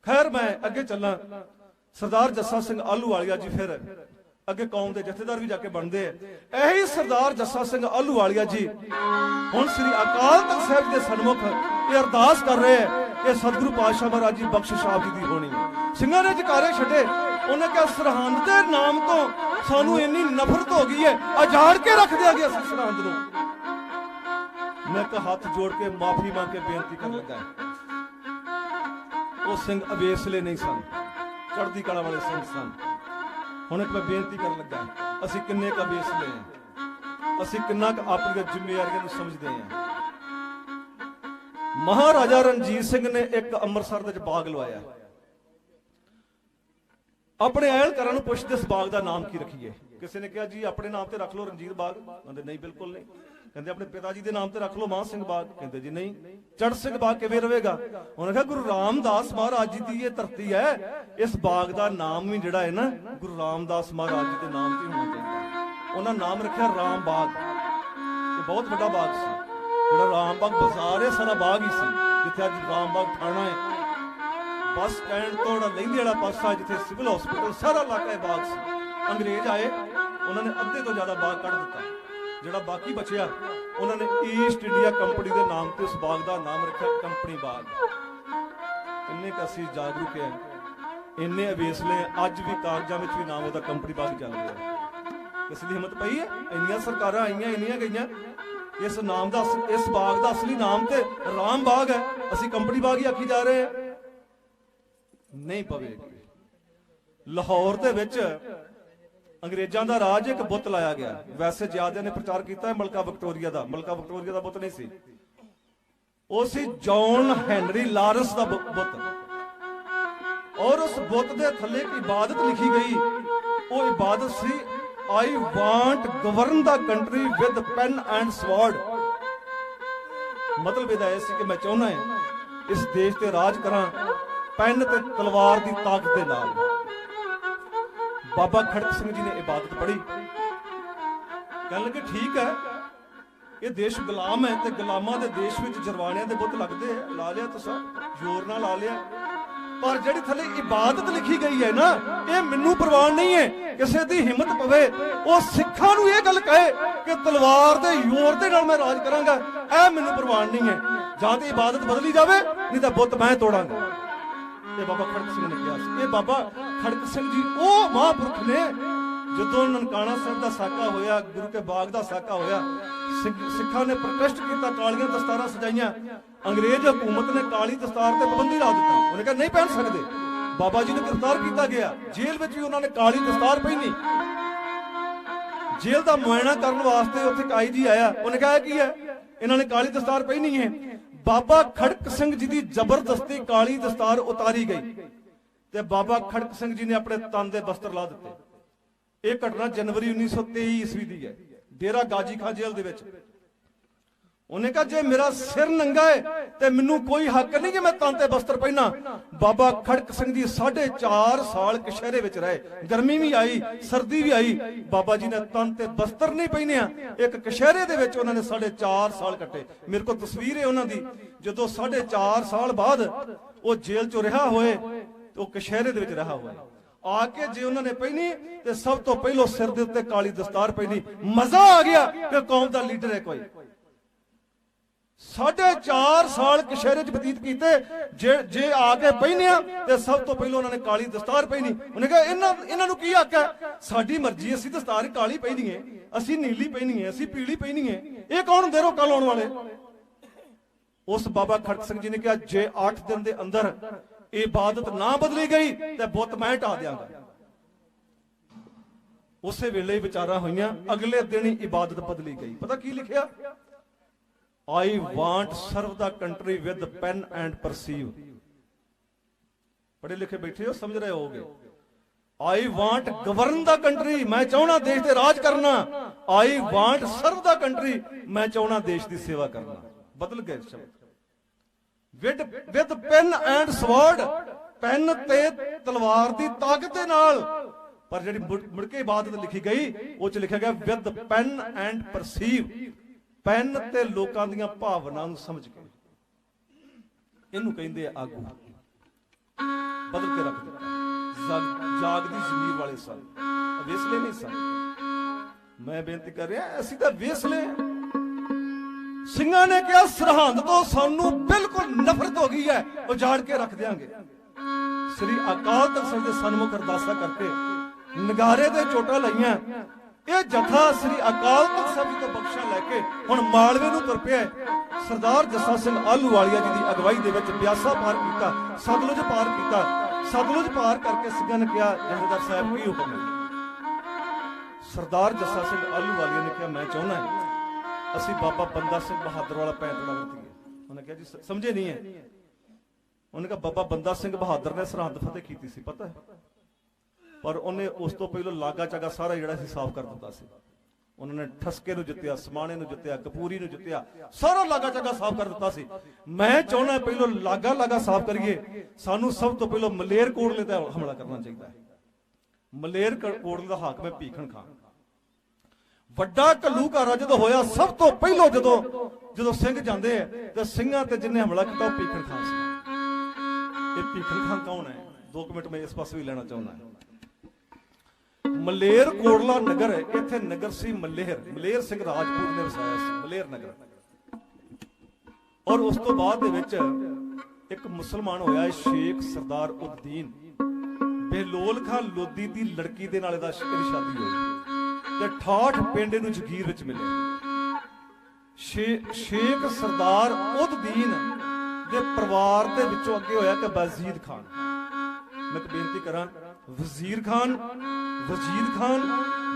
ਖੈਰ ਮੈਂ ਅੱਗੇ ਚੱਲਾਂ। ਸਰਦਾਰ ਜੱਸਾ ਸਿੰਘ ਆਹਲੂਵਾਲੀਆ ਜੀ ਫਿਰ ਅੱਗੇ ਕੌਮ ਦੇ ਜਥੇਦਾਰ ਵੀ ਜਾ ਕੇ ਬਣਦੇ ਆ। ਇਹੀ ਸਰਦਾਰ ਜੱਸਾ ਸਿੰਘ ਆਹਲੂਵਾਲੀਆ ਜੀ ਹੁਣ ਸ੍ਰੀ ਅਕਾਲ ਤਖਤ ਸਾਹਿਬ ਦੇ ਸਨਮੁਖ ਇਹ ਅਰਦਾਸ ਕਰ ਰਹੇ ਹੈ ਕਿ ਸਤਿਗੁਰੂ ਪਾਤਸ਼ਾਹ ਮਹਾਰਾਜ ਜੀ ਬਖਸ਼ਿਸ਼ ਆਪ ਜੀ ਦੀ ਹੋਣੀ ਹੈ। ਸਿੰਘਾਂ ਨੇ ਜਕਾਰੇ ਛੱਡੇ। ਉਹਨੇ ਕਿਹਾ, ਸਰਹੰਦ ਦੇ ਨਾਮ ਤੋਂ ਸਾਨੂੰ ਇੰਨੀ ਨਫ਼ਰਤ ਹੋ ਗਈ ਹੈ, ਉਜਾੜ ਕੇ ਰੱਖ ਦਿਆ ਗਿਆ ਸੀ ਸਰਹੰਦ ਨੂੰ। ਮੈਂ ਇੱਕ ਹੱਥ ਜੋੜ ਕੇ ਮਾਫੀ ਮੰਗ ਕੇ ਬੇਨਤੀ ਕਰਨ ਲੱਗਾ, ਉਹ ਸਿੰਘ ਅਵੇਸਲੇ ਨਹੀਂ ਸਨ, ਚੜ੍ਹਦੀ ਕਲਾ ਵਾਲੇ ਸਿੰਘ ਸਨ। ਹੁਣ ਇੱਕ ਮੈਂ ਬੇਨਤੀ ਕਰਨ ਲੱਗਾ, ਅਸੀਂ ਕਿੰਨੇ ਕੁ ਅਵੇਸਲੇ ਹਾਂ, ਅਸੀਂ ਕਿੰਨਾ ਕੁ ਆਪਣੀਆਂ ਜ਼ਿੰਮੇਵਾਰੀਆਂ ਨੂੰ ਸਮਝਦੇ ਹਾਂ। ਮਹਾਰਾਜਾ ਰਣਜੀਤ ਸਿੰਘ ਨੇ ਇੱਕ ਅੰਮ੍ਰਿਤਸਰ ਦੇ ਵਿੱਚ ਬਾਗ ਲਵਾਇਆ। ਆਪਣੇ ਅਹਿਲਕਾਰਾਂ ਨੂੰ ਪੁੱਛਦੇ ਇਸ ਬਾਗ ਦਾ ਨਾਮ ਕੀ ਰੱਖੀਏ। ਕਿਸੇ ਨੇ ਕਿਹਾ ਜੀ ਆਪਣੇ ਨਾਮ ਤੇ ਰੱਖ ਲਓ ਰਣਜੀਤ ਬਾਗ। ਕਹਿੰਦੇ ਨਹੀਂ, ਬਿਲਕੁਲ ਨਹੀਂ। ਕਹਿੰਦੇ ਆਪਣੇ ਪਿਤਾ ਜੀ ਦੇ ਨਾਮ ਤੇ ਰੱਖ ਲਓ ਮਾਨ ਸਿੰਘ ਬਾਗ। ਕਹਿੰਦੇ ਜੀ ਨਹੀਂ, ਚੜ੍ਹ ਸਿੰਘ ਬਾਗ ਕਿਵੇਂ ਰਵੇਗਾ? ਉਹਨੇ ਕਿਹਾ ਗੁਰੂ ਰਾਮਦਾਸ ਮਹਾਰਾਜ ਜੀ ਦੀ ਇਹ ਧਰਤੀ ਹੈ, ਇਸ ਬਾਗ ਦਾ ਨਾਮ ਵੀ ਜਿਹੜਾ ਹੈ ਨਾ ਗੁਰੂ ਰਾਮਦਾਸ ਮਹਾਰਾਜ ਜੀ ਦੇ ਨਾਮ ਤੇ ਹੋਣਾ ਚਾਹੀਦਾ। ਉਹਨਾਂ ਨਾਮ ਰੱਖਿਆ ਰਾਮ ਬਾਗ। ਇਹ ਬਹੁਤ ਵੱਡਾ ਬਾਗ ਸੀ, ਜਿਹੜਾ ਰਾਮ ਬਾਗ ਬਾਜ਼ਾਰ ਹੈ ਸਾਰਾ ਬਾਗ ਹੀ ਸੀ, ਜਿੱਥੇ ਅੱਜ ਰਾਮ ਬਾਗ ਥਾਣਾ ਹੈ। ਬੱਸ ਸਟੈਂਡ ਤੋਂ ਲਹਿੰਦੇ ਵਾਲਾ ਪਾਸਾ ਜਿੱਥੇ ਸਿਵਲ ਹਸਪੀਟਲ ਸਾਰਾ ਇਲਾਕਾ ਇਹ ਬਾਗ ਸੀ। ਅੰਗਰੇਜ਼ ਆਏ, ਉਹਨਾਂ ਨੇ ਅੱਧੇ ਤੋਂ ਜ਼ਿਆਦਾ ਬਾਗ ਕੱਢ ਦਿੱਤਾ। ਜਿਹੜਾ ਬਾਕੀ ਬਚਿਆ ਉਹਨਾਂ ਨੇ ਈਸਟ ਇੰਡੀਆ ਕੰਪਨੀ ਦੇ ਨਾਮ ਤੇ ਉਸ ਬਾਗ ਦਾ ਨਾਮ ਰੱਖਿਆ ਕੰਪਨੀ ਬਾਗ। ਇੰਨੇ ਕੁ ਅਸੀਂ ਜਾਗਰੂਕ ਹੈ, ਇੰਨੇ ਅਵੇਸਲੇ ਅੱਜ ਵੀ ਕਾਗਜ਼ਾਂ ਵਿੱਚ ਵੀ ਨਾਮ ਉਹਦਾ ਕੰਪਨੀ ਬਾਗ ਚੱਲ ਰਿਹਾ। ਕਿਸੇ ਦੀ ਹਿੰਮਤ ਪਈ ਹੈ? ਇੰਨੀਆਂ ਸਰਕਾਰਾਂ ਆਈਆਂ, ਇੰਨੀਆਂ ਗਈਆਂ। ਇਸ ਨਾਮ ਦਾ, ਇਸ ਬਾਗ ਦਾ ਅਸਲੀ ਨਾਮ ਤੇ ਰਾਮ ਬਾਗ ਹੈ, ਅਸੀਂ ਕੰਪਨੀ ਬਾਗ ਹੀ ਆਖੀ ਜਾ ਰਹੇ ਹਾਂ। ਨਹੀਂ ਪਵੇਗੀ। ਲਾਹੌਰ ਦੇ ਵਿੱਚ ਅੰਗਰੇਜ਼ਾਂ ਦਾ ਰਾਜ, ਇੱਕ ਬੁੱਤ ਲਾਇਆ ਗਿਆ। ਵੈਸੇ ਜ਼ਿਆਦਿਆਂ ਨੇ ਪ੍ਰਚਾਰ ਕੀਤਾ ਹੈ ਮਲਕਾ ਵਿਕਟੋਰੀਆ ਦਾ। ਮਲਕਾ ਵਿਕਟੋਰੀਆ ਦਾ ਬੁੱਤ ਨਹੀਂ ਸੀ, ਉਹ ਸੀ ਜੌਨ ਹੈਨਰੀ ਲਾਰੈਂਸ ਦਾ ਬੁੱਤ। ਔਰ ਉਸ ਬੁੱਤ ਦੇ ਥੱਲੇ ਇੱਕ ਇਬਾਦਤ ਲਿਖੀ ਗਈ। ਉਹ ਇਬਾਦਤ ਸੀ, I want govern the country with pen and sword। ਮਤਲਬ ਇਹਦਾ ਇਹ ਸੀ ਕਿ ਮੈਂ ਚਾਹੁੰਦਾ ਹਾਂ ਇਸ ਦੇਸ਼ ਤੇ ਰਾਜ ਕਰਾਂ ਪੈਨ ਤੇ ਤਲਵਾਰ ਦੀ ਤਾਕਤ ਦੇ ਨਾਲ। ਬਾਬਾ ਖੜਕ ਸਿੰਘ ਜੀ ਨੇ ਇਬਾਦਤ ਪੜ੍ਹੀ, ਕਹਿਣ ਲੱਗੇ ਠੀਕ ਹੈ, ਇਹ ਦੇਸ਼ ਗੁਲਾਮ ਹੈ ਤੇ ਗੁਲਾਮਾਂ ਦੇ ਦੇਸ਼ ਵਿੱਚ ਜਰਵਾਣਿਆਂ ਦੇ ਬੁੱਤ ਲੱਗਦੇ ਆ। ਲਾ ਲਿਆ ਤੁਸੀਂ, ਜ਼ੋਰ ਨਾਲ ਲਾ ਲਿਆ, ਪਰ ਜਿਹੜੀ ਥੱਲੇ ਇਬਾਦਤ ਲਿਖੀ ਗਈ ਹੈ ਨਾ, ਇਹ ਮੈਨੂੰ ਪ੍ਰਵਾਨ ਨਹੀਂ ਹੈ। ਕਿਸੇ ਦੀ ਹਿੰਮਤ ਪਵੇ ਉਹ ਸਿੱਖਾਂ ਨੂੰ ਇਹ ਗੱਲ ਕਹੇ ਕਿ ਤਲਵਾਰ ਦੇ ਜ਼ੋਰ ਦੇ ਨਾਲ ਮੈਂ ਰਾਜ ਕਰਾਂਗਾ, ਇਹ ਮੈਨੂੰ ਪ੍ਰਵਾਨ ਨਹੀਂ ਹੈ। ਜਾਂ ਤੇ ਇਬਾਦਤ ਬਦਲੀ ਜਾਵੇ, ਨਹੀਂ ਤਾਂ ਬੁੱਤ ਮੈਂ ਤੋੜਾਂਗਾ। ਇਹ ਬਾਬਾ ਖੜਕ ਸਿੰਘ ਨੇ ਕਿਹਾ ਸੀ। ਇਹ ਬਾਬਾ ਖੜਕ ਸਿੰਘ ਜੀ ਉਹ ਮਹਾਂਪੁਰਖ ਨੇ, ਜਦੋਂ ਨਨਕਾਣਾ ਸਾਹਿਬ ਦਾ ਸਾਕਾ ਹੋਇਆ, ਗੁਰੂ ਕੇ ਬਾਗ ਦਾ ਸਾਕਾ ਹੋਇਆ, ਸਿੱਖਾਂ ਨੇ ਪ੍ਰੋਟੈਸਟ ਕੀਤਾ, ਕਾਲੀਆਂ ਦਸਤਾਰਾਂ ਸਜਾਈਆਂ। ਅੰਗਰੇਜ਼ ਹਕੂਮਤ ਨੇ ਕਾਲੀ ਦਸਤਾਰ ਤੇ ਪਾਬੰਦੀ ਲਾ ਦਿੱਤੀ। ਉਹਨੇ ਕਿਹਾ ਨਹੀਂ ਪਹਿਨ ਸਕਦੇ। ਬਾਬਾ ਜੀ ਨੂੰ ਗ੍ਰਿਫਤਾਰ ਕੀਤਾ ਗਿਆ, ਜੇਲ੍ਹ ਵਿੱਚ ਵੀ ਉਹਨਾਂ ਨੇ ਕਾਲੀ ਦਸਤਾਰ ਪਹਿਨੀ। ਜੇਲ੍ਹ ਦਾ ਮੁਆਇਨਾ ਕਰਨ ਵਾਸਤੇ ਉੱਥੇ ਇੱਕ ਆਈਜੀ ਆਇਆ, ਉਹਨੇ ਕਿਹਾ ਕੀ ਹੈ, ਇਹਨਾਂ ਨੇ ਕਾਲੀ ਦਸਤਾਰ ਪਹਿਨੀ ਹੈ। ਬਾਬਾ ਖੜਕ ਸਿੰਘ ਜੀ ਦੀ ਜ਼ਬਰਦਸਤੀ ਕਾਲੀ ਦਸਤਾਰ ਉਤਾਰੀ ਗਈ ਤੇ ਬਾਬਾ ਖੜਕ ਸਿੰਘ ਜੀ ਨੇ ਆਪਣੇ ਤਨ ਦੇ ਬਸਤਰ ਲਾ ਦਿੱਤੇ। ਇਹ ਘਟਨਾ ਜਨਵਰੀ 1923 ਈਸਵੀ ਦੀ ਹੈ, ਡੇਰਾ ਗਾਜੀ ਖਾਂ ਜੇਲ੍ਹ ਦੇ ਵਿੱਚ। ਉਹਨੇ ਕਿਹਾ ਜੇ ਮੇਰਾ ਸਿਰ ਨੰਗਾ ਹੈ ਤੇ ਮੈਨੂੰ ਕੋਈ ਹੱਕ ਨਹੀਂ ਕਿ ਮੈਂ ਤਨ ਤੇ ਬਸਤਰ ਪਹਿਨਾ। ਬਾਬਾ ਖੜਕ ਸਿੰਘ ਜੀ 4.5 ਸਾਲ ਕਸ਼ਹਿਰੇ ਵਿੱਚ ਰਹੇ, ਗਰਮੀ ਵੀ ਆਈ, ਸਰਦੀ ਵੀ ਆਈ, ਬਾਬਾ ਜੀ ਨੇ ਤਨ ਤੇ ਬਸਤਰ ਨਹੀਂ ਪਹਿਨਿਆ। ਇੱਕ ਕਸ਼ਹਿਰੇ ਦੇ ਵਿੱਚ ਉਹਨਾਂ ਨੇ 4.5 ਸਾਲ ਕੱਟੇ। ਮੇਰੇ ਕੋਲ ਤਸਵੀਰ ਹੈ ਉਹਨਾਂ ਦੀ, ਜਦੋਂ 4.5 ਸਾਲ ਬਾਅਦ ਉਹ ਜੇਲ੍ਹ ਚੋਂ ਰਿਹਾ ਹੋਏ, ਉਹ ਕਸ਼ਹਿਰੇ ਦੇ ਵਿੱਚ ਰਿਹਾ ਹੋਏ। ਆ ਕੇ ਜੇ ਉਹਨਾਂ ਨੇ ਪਹਿਨੀ ਤੇ ਸਭ ਤੋਂ ਪਹਿਲਾਂ ਸਿਰ ਦੇ ਉੱਤੇ ਕਾਲੀ ਦਸਤਾਰ ਪਹਿਨੀ। ਮਜ਼ਾ ਆ ਗਿਆ ਕਿ ਕੌਮ ਦਾ ਲੀਡਰ ਹੈ ਕੋਈ। 4.5 ਸਾਲ ਕਸ਼ਹਿਰੇ ਚ ਬਤੀਤ ਕੀਤੇ, ਜੇ ਆ ਕੇ ਪਹਿਨਿਆ ਤੇ ਸਭ ਤੋਂ ਪਹਿਲਾਂ ਉਹਨਾਂ ਨੇ ਕਾਲੀ ਦਸਤਾਰ ਪਹਿਨੀ। ਉਹਨੇ ਕਿਹਾ ਇਹਨਾਂ ਨੂੰ ਕੀ ਹੱਕ ਹੈ, ਸਾਡੀ ਮਰਜ਼ੀ, ਅਸੀਂ ਦਸਤਾਰ ਕਾਲੀ ਪਹਿਨੀਏ, ਅਸੀਂ ਨੀਲੀ ਪਹਿਨੀਏ, ਅਸੀਂ ਪੀਲੀ ਪਹਿਨੀਏ, ਇਹ ਕੌਣ ਹੁੰਦੇ ਰੋਕਾ ਲਾਉਣ ਵਾਲੇ। ਉਸ ਬਾਬਾ ਖੜਕ ਸਿੰਘ ਜੀ ਨੇ ਕਿਹਾ ਜੇ 8 ਦਿਨ ਦੇ ਅੰਦਰ ਇਬਾਦਤ ਨਾ ਬਦਲੀ ਗਈ ਤੇ ਬੁੱਤ ਮੈਂ ਢਾ ਦਿਆਂਗਾ। ਉਸੇ ਵੇਲੇ ਹੀ ਵਿਚਾਰਾਂ ਹੋਈਆਂ, ਅਗਲੇ ਦਿਨ ਹੀ ਇਬਾਦਤ ਬਦਲੀ ਗਈ। ਪਤਾ ਕੀ ਲਿਖਿਆ, I want serve the country with pen and perceive। ਪੜ੍ਹੇ ਲਿਖੇ ਬੈਠੇ ਹੋ, ਸਮਝ ਰਹੇ ਹੋਗੇ। I want govern the country, ਮੈਂ ਚਾਹਣਾ ਦੇਸ਼ ਤੇ ਰਾਜ ਕਰਨਾ। I want serve the country, ਮੈਂ ਚਾਹਣਾ ਦੇਸ਼ ਦੀ ਸੇਵਾ ਕਰਨਾ। ਬਦਲ ਗਏ ਸ਼ਬਦ। with pen and sword, pen ਤੇ ਤਲਵਾਰ ਦੀ ਤਾਕਤ ਦੇ ਨਾਲ। ਪਰ ਜਿਹੜੀ ਮੁੜ ਕੇ ਇਬਾਦਤ ਲਿਖੀ ਗਈ, ਉਹ ਚ ਲਿਖਿਆ ਗਿਆ with pen and perceive, pen ਤੇ ਲੋਕਾਂ ਦੀਆਂ ਭਾਵਨਾਵਾਂ ਨੂੰ ਸਮਝ ਕੇ। ਇਹਨੂੰ ਕਹਿੰਦੇ ਆ ਆਗੂ। ਬਦਲ ਕੇ ਰੱਖ ਦਿੱਤਾ। ਜਾਗਦੀ ਜ਼ਮੀਰ ਵਾਲੇ ਸਨ, ਵੇਸਲੇ ਨਹੀਂ ਸਨ। ਮੈਂ ਬੇਨਤੀ ਕਰ ਰਿਹਾ, ਅਸੀਂ ਤਾਂ ਵੇਸਲੇ। ਸਿੰਘਾਂ ਨੇ ਕਿਹਾ ਸਰਹੰਦ ਤੋਂ ਸਾਨੂੰ ਬਿਲਕੁਲ ਨਫ਼ਰਤ ਹੋ ਗਈ ਹੈ, ਉਜਾੜ ਕੇ ਰੱਖ ਦਿਆਂਗੇ। ਸ੍ਰੀ ਅਕਾਲ ਤਖਤ ਸਾਹਿਬ ਦੇ ਸਨਮੁਖ ਅਰਦਾਸਾਂ ਕਰਕੇ ਨਗਾਰੇ ਤੇ ਚੋਟਾਂ ਲਾਈਆਂ। ਇਹ ਜਥਾ ਸ੍ਰੀ ਅਕਾਲ ਤਖਤ ਸਾਹਿਬ ਤੋਂ ਬਖਸ਼ਾ ਲੈ ਕੇ ਹੁਣ ਮਾਲਵੇ ਨੂੰ ਤੁਰ ਪਿਆ। ਸਰਦਾਰ ਜੱਸਾ ਸਿੰਘ ਆਹਲੂਵਾਲੀਆ ਜੀ ਦੀ ਅਗਵਾਈ ਦੇ ਵਿੱਚ ਬਿਆਸਾ ਪਾਰ ਕੀਤਾ, ਸਤਲੁਜ ਪਾਰ ਕੀਤਾ। ਸਤਲੁਜ ਪਾਰ ਕਰਕੇ ਸਿੰਘਾਂ ਨੇ ਕਿਹਾ ਜਥੇਦਾਰ ਸਾਹਿਬ ਕੀ ਹੁਕਮ ਹੈ। ਸਰਦਾਰ ਜੱਸਾ ਸਿੰਘ ਆਹਲੂਵਾਲੀਆ ਨੇ ਕਿਹਾ ਮੈਂ ਚਾਹੁੰਦਾ ਅਸੀਂ ਬਾਬਾ ਬੰਦਾ ਸਿੰਘ ਬਹਾਦਰ ਵਾਲਾ ਪੈਂਤੜਾ ਵਰਤੀਏ। ਉਹਨੇ ਕਿਹਾ ਜੀ ਸਮਝੇ ਨਹੀਂ ਹੈ। ਉਹਨੇ ਕਿਹਾ ਬਾਬਾ ਬੰਦਾ ਸਿੰਘ ਬਹਾਦਰ ਨੇ ਸਰਹੰਦ ਫਤਿਹ ਕੀਤੀ ਸੀ, ਪਤਾ ਹੈ, ਪਰ ਉਹਨੇ ਉਸ ਤੋਂ ਪਹਿਲਾਂ ਲਾਗਾ ਚਾਗਾ ਸਾਰਾ ਜਿਹੜਾ ਸੀ ਸਾਫ਼ ਕਰ ਦਿੱਤਾ ਸੀ। ਉਹਨਾਂ ਨੇ ਠਸਕੇ ਨੂੰ ਜਿੱਤਿਆ, ਸਮਾਣੇ ਨੂੰ ਜਿੱਤਿਆ, ਕਪੂਰੀ ਨੂੰ ਜਿੱਤਿਆ, ਸਾਰਾ ਲਾਗਾ ਚਾਗਾ ਸਾਫ਼ ਕਰ ਦਿੱਤਾ ਸੀ। ਮੈਂ ਚਾਹੁੰਦਾ ਪਹਿਲਾਂ ਲਾਗਾ ਸਾਫ਼ ਕਰੀਏ। ਸਾਨੂੰ ਸਭ ਤੋਂ ਪਹਿਲਾਂ ਮਲੇਰਕੋਟਲੇ ਤੇ ਹਮਲਾ ਕਰਨਾ ਚਾਹੀਦਾ ਹੈ। ਮਲੇਰਕੋਟਲੇ ਦਾ ਹਾਕਮ ਹੈ ਭੀਖਣ ਖਾਨ। ਵੱਡਾ ਘੱਲੂਘਾਰਾ ਜਦੋਂ ਹੋਇਆ, ਸਭ ਤੋਂ ਪਹਿਲਾਂ ਜਦੋਂ ਸਿੰਘ ਜਾਂਦੇ ਆ ਤੇ ਸਿੰਘਾਂ ਤੇ ਜਿੰਨੇ ਹਮਲਾ ਕੀਤਾ ਉਹ ਭੀਖਣ ਖਾਨ ਸੀ। ਇਹ ਭੀਖਣ ਖਾਨ ਕੌਣ ਹੈ? 2 ਮਿੰਟ ਮੈਂ ਇਸ ਪਾਸੇ ਵੀ ਲੈਣਾ ਚਾਹੁੰਦਾ। ਮਲੇਰ ਕੋਟਲਾ ਨਗਰ ਹੈ, ਇੱਥੇ ਨਗਰ ਸੀ ਮਲੇਰ ਸਿੰਘ ਰਾਜਪੂਤ ਨੇ ਵਸਾਇਆ ਸੀ, ਮਲੇਰ ਨਗਰ। ਔਰ ਉਸ ਤੋਂ ਬਾਅਦ ਦੇ ਵਿੱਚ ਇੱਕ ਮੁਸਲਮਾਨ ਹੋਇਆ ਸ਼ੇਖ ਸਰਦਾਰ ਉਦੀਨ ਬੇਲੋਲ ਖਾਂ ਲੋਦੀ ਦੀ ਲੜਕੀ ਦੇ ਨਾਲ ਇਹਦੀ ਸ਼ਾਦੀ ਹੋਈ। ਤੇ ਠਾਠ ਪਿੰਡ ਨੂੰ ਜਗੀਰ ਵਿੱਚ ਮਿਲਿਆ। ਸ਼ੇਖ ਸਰਦਾਰ ਉਦ-ਦੀਨ ਦੇ ਪਰਿਵਾਰ ਦੇ ਵਿੱਚੋਂ ਅੱਗੇ ਹੋਇਆ ਕਿ ਬਾਜ਼ੀਦ ਖਾਨ। ਮੈਂ ਇੱਕ ਬੇਨਤੀ ਕਰਾਂ, ਵਜ਼ੀਰ ਖਾਨ,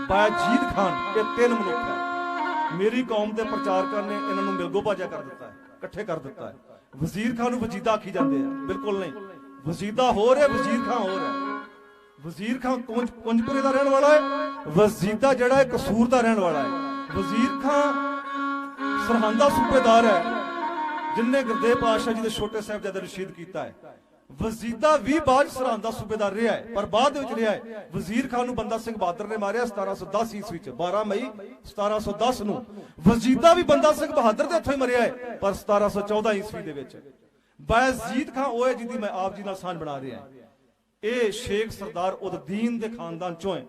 ਬਾਜੀਦ ਖਾਨ, ਇਹ ਤਿੰਨ ਮਨੁੱਖ ਹੈ। ਮੇਰੀ ਕੌਮ ਦੇ ਪ੍ਰਚਾਰਕਾਂ ਨੇ ਇਹਨਾਂ ਨੂੰ ਮਿਲਗੋ ਬਾਜਾ ਕਰ ਦਿੱਤਾ ਹੈ, ਇਕੱਠੇ ਕਰ ਦਿੱਤਾ ਹੈ। ਵਜ਼ੀਰ ਖਾਨ ਨੂੰ ਵਜੀਦਾ ਆਖੀ ਜਾਂਦੇ ਆ, ਬਿਲਕੁਲ ਨਹੀਂ। ਵਜੀਦਾ ਹੋਰ ਹੈ, ਵਜ਼ੀਰ ਖਾਨ ਹੋਰ ਹੈ। ਵਜ਼ੀਰ ਖਾਨ ਕੁੰਜਪੁਰੇ ਦਾ ਰਹਿਣ ਵਾਲਾ ਹੈ, ਵਜੀਦਾ ਜਿਹੜਾ ਹੈ ਕਸੂਰ ਦਾ ਰਹਿਣ ਵਾਲਾ ਹੈ। ਵਜ਼ੀਰ ਖਾਨ ਸਰਹੰਦ ਦਾ ਸੂਬੇਦਾਰ ਹੈ, ਜਿਨਨੇ ਗੁਰਦੇਵ ਪਾਤਸ਼ਾਹ ਜੀ ਦੇ ਛੋਟੇ ਸਾਹਿਬਜ਼ਾਦੇ ਨੂੰ ਸ਼ਹੀਦ ਕੀਤਾ ਹੈ। ਵਜ਼ੀਦਾ ਵੀ ਬਾਅਦ ਸਰਹੰਦ ਦਾ ਸੂਬੇਦਾਰ ਰਿਹਾ ਹੈ, ਪਰ ਬਾਅਦ ਵਿੱਚ ਰਿਹਾ ਹੈ। ਵਜ਼ੀਰ ਖਾਨ ਨੂੰ ਬੰਦਾ ਸਿੰਘ ਬਹਾਦਰ ਨੇ ਮਾਰਿਆ 1710 ਈਸਵੀ ਚ, 12 ਮਈ 1710 ਨੂੰ। ਵਜ਼ੀਦਾ ਵੀ ਬੰਦਾ ਸਿੰਘ ਬਹਾਦਰ ਦੇ ਹੱਥੋਂ ਹੀ ਮਰਿਆ ਹੈ, ਪਰ 1714 ਈਸਵੀ ਦੇ ਵਿੱਚ। ਬਾਜ਼ੀਦ ਖਾਨ ਉਹ ਹੈ ਜਿਹਦੀ ਮੈਂ ਆਪ ਜੀ ਨਾਲ ਸਾਂਝ ਬਣਾ ਰਿਹਾ ਹਾਂ। ਇਹ ਸ਼ੇਖ ਸਰਦਾਰ ਉਦ-ਦੀਨ ਦੇ ਖਾਨਦਾਨ ਚੋਂ ਹੈ।